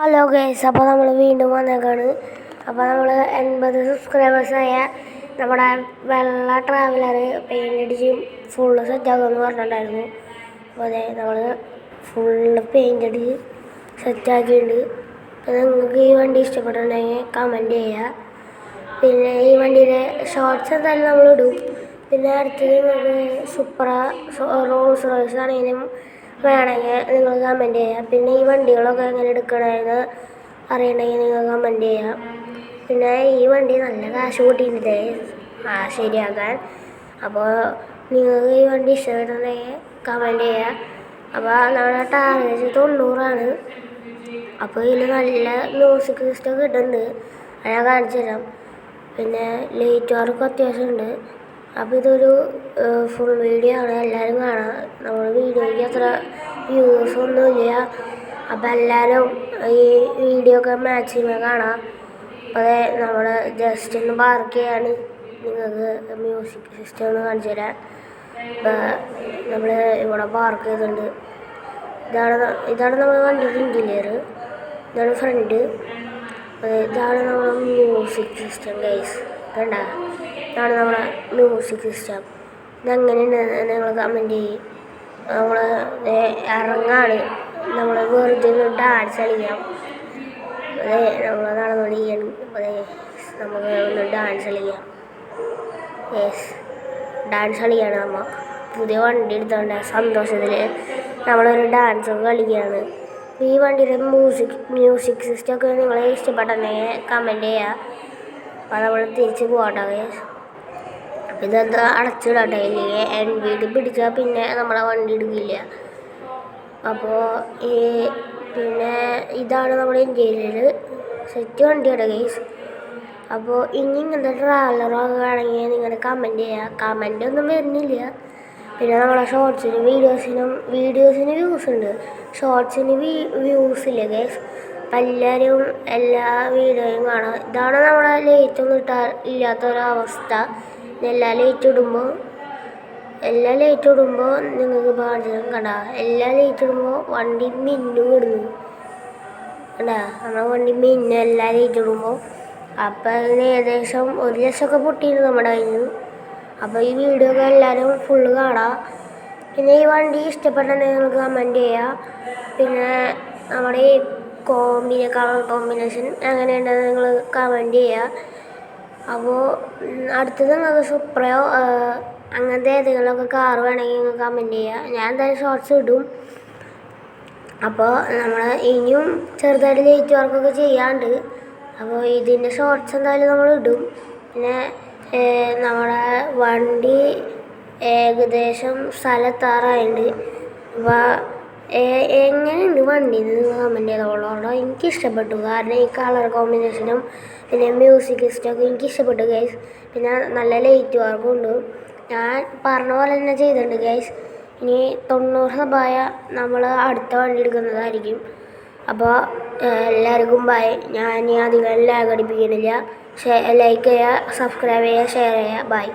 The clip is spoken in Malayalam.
ഹലോ ഗൈസ്, അപ്പോൾ നമ്മൾ വീണ്ടും വന്നേക്കാണ്. അപ്പോൾ നമ്മൾ 80 സബ്സ്ക്രൈബേഴ്സായ നമ്മുടെ വെള്ള ട്രാവലർ പെയിൻ്റ് അടിച്ച് ഫുള്ള് സെറ്റാക്കുമെന്ന് പറഞ്ഞിട്ടുണ്ടായിരുന്നു. അപ്പോൾ അതെ, നമ്മൾ ഫുള്ള് പെയിൻ്റ് അടിച്ച് സെറ്റാക്കിയിട്ടുണ്ട്. അപ്പോൾ നിങ്ങൾക്ക് ഈ വണ്ടി ഇഷ്ടപ്പെട്ടിട്ടുണ്ടെങ്കിൽ കമൻറ്റ് ചെയ്യുക. പിന്നെ ഈ വണ്ടിയുടെ ഷോർട്സ് എന്തായാലും നമ്മൾ ഇടും. പിന്നെ അടുത്തത് നിങ്ങൾക്ക് റോൾസ് റോയ്സ് ആണെങ്കിലും വേണമെങ്കിൽ നിങ്ങൾ കമൻറ്റ് ചെയ്യുക. പിന്നെ ഈ വണ്ടികളൊക്കെ എങ്ങനെ എടുക്കണമെന്ന് അറിയണമെങ്കിൽ നിങ്ങൾ കമൻറ്റ് ചെയ്യുക. പിന്നെ ഈ വണ്ടി നല്ല കാശ് കൂട്ടിയിട്ടുണ്ട് ശരിയാക്കാൻ. അപ്പോൾ നിങ്ങൾക്ക് ഈ വണ്ടി ഇഷ്ടപ്പെട്ടുണ്ടെങ്കിൽ കമൻറ്റ് ചെയ്യുക. അപ്പോൾ നമ്മുടെ ടാർഗറ്റ് 90 അപ്പോൾ ഇതിൽ നല്ല മ്യൂസിക് സിസ്റ്റം കിട്ടുന്നുണ്ട്, അത് ഞാൻ കാണിച്ചു തരാം. പിന്നെ ലൈറ്റ് വർക്ക് അത്യാവശ്യമുണ്ട്. അപ്പോൾ ഇതൊരു ഫുൾ വീഡിയോ ആണ്, എല്ലാവരും കാണാം. നമ്മുടെ വീഡിയോയ്ക്ക് അത്ര വ്യൂസൊന്നുമില്ല. അപ്പോൾ എല്ലാവരും ഈ വീഡിയോ ഒക്കെ മാക്സിമം കാണാം. അതെ, നമ്മൾ ജസ്റ്റ് ഒന്ന് പാർക്ക് ചെയ്യാണ്. നിങ്ങൾക്ക് മ്യൂസിക് സിസ്റ്റം ഒന്ന് കാണിച്ചു തരാം. ഇപ്പോൾ നമ്മൾ ഇവിടെ പാർക്ക് ചെയ്തിട്ടുണ്ട്. ഇതാണ് നമ്മുടെ വണ്ടിക്ക് ഇൻറ്റീരിയർ, ഇതാണ് ഫ്രണ്ട്, ഇതാണ് നമ്മുടെ മ്യൂസിക് സിസ്റ്റം ഗൈസ്. കണ്ട, ഇതാണ് നമ്മുടെ മ്യൂസിക് സിസ്റ്റം. ഇതെങ്ങനെയുണ്ട് നിങ്ങൾ കമൻറ്റ് ചെയ്യും. നമ്മൾ ഇറങ്ങാണ്, നമ്മൾ വെറുതെ ഡാൻസ് കളിക്കാം. അതെ, നമ്മൾ നടന്നുകൊണ്ടിരിക്കുകയാണ്. അതെ, നമുക്ക് ഒന്ന് ഡാൻസ് കളിക്കാം. യെസ്, ഡാൻസ് കളിക്കുകയാണ്. നമ്മൾ പുതിയ വണ്ടി എടുത്തോണ്ട് സന്തോഷത്തിൽ നമ്മളൊരു ഡാൻസൊക്കെ കളിക്കുകയാണ്. ഈ വണ്ടിയുടെ മ്യൂസിക് സിസ്റ്റമൊക്കെ നിങ്ങളെ ഇഷ്ടപ്പെട്ടെങ്കിൽ കമൻറ്റ് ചെയ്യുക. അപ്പോൾ നമ്മൾ തിരിച്ച് പോകട്ടെ ഗൈസ്. അപ്പോൾ ഇതെന്താ അടച്ചിടട്ടെ, ഇല്ലെങ്കിൽ NVD പിടിച്ചാൽ പിന്നെ നമ്മളെ വണ്ടി എടുക്കില്ല. അപ്പോൾ പിന്നെ ഇതാണ് നമ്മുടെ ഇന്ത്യയിൽ സെറ്റ് വണ്ടിയുടെ ഗൈസ്. അപ്പോൾ ഇനി ഇങ്ങനത്തെ ട്രാവലറൊക്കെ ആണെങ്കിൽ നിങ്ങൾ കമൻറ്റ് ചെയ്യുക. കമൻ്റ് ഒന്നും വരുന്നില്ല. പിന്നെ നമ്മളെ ഷോർട്സിന് വീഡിയോസിന് വ്യൂസ് ഉണ്ട്, ഷോർട്സിന് വ്യൂസ് ഇല്ല ഗൈസ്. അപ്പം എല്ലാവരും എല്ലാ വീഡിയോയും കാണാം. ഇതാണ് നമ്മുടെ ലൈറ്റൊന്നും ഇല്ലാത്തൊരവസ്ഥ. എല്ലാ ലൈറ്റ് ഇടുമ്പോൾ നിങ്ങൾക്ക് പാചകം കണ്ട, എല്ലാ ലൈറ്റ് ഇടുമ്പോൾ വണ്ടി മിന്നു ഇടുന്നു കണ്ടാ, നമ്മുടെ വണ്ടി മിന്നു എല്ലാ ലൈറ്റ് ഇടുമ്പോൾ. അപ്പം അതിന് ഏകദേശം 1 ലക്ഷമൊക്കെ പൊട്ടിയിരുന്നു നമ്മുടെ കയ്യിൽ. അപ്പോൾ ഈ വീഡിയോ ഒക്കെ എല്ലാവരും ഫുള്ള് കാണാം. പിന്നെ ഈ വണ്ടി ഇഷ്ടപ്പെട്ടുണ്ടെങ്കിൽ നിങ്ങൾക്ക് കമൻറ്റ് ചെയ്യുക. പിന്നെ നമ്മുടെ ഈ കളർ കോമ്പിനേഷൻ എങ്ങനെയുണ്ടെന്ന് നിങ്ങൾ കമൻറ്റ് ചെയ്യുക. അപ്പോൾ അടുത്തത് നിങ്ങൾക്ക് സുപ്രയോ അങ്ങനത്തെ ഏതെങ്കിലുമൊക്കെ കാർ വേണമെങ്കിൽ നിങ്ങൾ കമൻറ്റ് ചെയ്യുക. ഞാൻ എന്തായാലും ഷോർട്സ് ഇടും. അപ്പോൾ നമ്മൾ ഇനിയും ചെറുതായിട്ട് ലൈറ്റ് വർക്കൊക്കെ ചെയ്യാണ്ട്. അപ്പോൾ ഇതിൻ്റെ ഷോർട്സ് എന്തായാലും നമ്മൾ ഇടും. പിന്നെ നമ്മുടെ വണ്ടി ഏകദേശം സ്ഥലത്താറായുണ്ട്. അപ്പോൾ എങ്ങനെയുണ്ട് വണ്ടി നിങ്ങൾ കമൻറ്റ് ചെയ്തോളൂ. എനിക്ക് ഇഷ്ടപ്പെട്ടു, കാരണം ഈ കളർ കോമ്പിനേഷനും പിന്നെ മ്യൂസിക് സിസ്റ്റമൊക്കെ എനിക്ക് ഇഷ്ടപ്പെട്ടു ഗൈസ്. പിന്നെ നല്ല ലൈറ്റ് വർക്കും ഉണ്ട്. ഞാൻ പറഞ്ഞ പോലെ തന്നെ ചെയ്തിട്ടുണ്ട് ഗൈസ്. ഇനി 90 സബായ നമ്മൾ അടുത്ത വണ്ടി എടുക്കുന്നതായിരിക്കും. അപ്പോൾ എല്ലാവർക്കും ബൈ. ഞാൻ അധികം ലാഗ് അടിപ്പിക്കുന്നില്ല. ലൈക്ക് ചെയ്യുക, സബ്സ്ക്രൈബ് ചെയ്യുക, ഷെയർ ചെയ്യുക. ബൈ.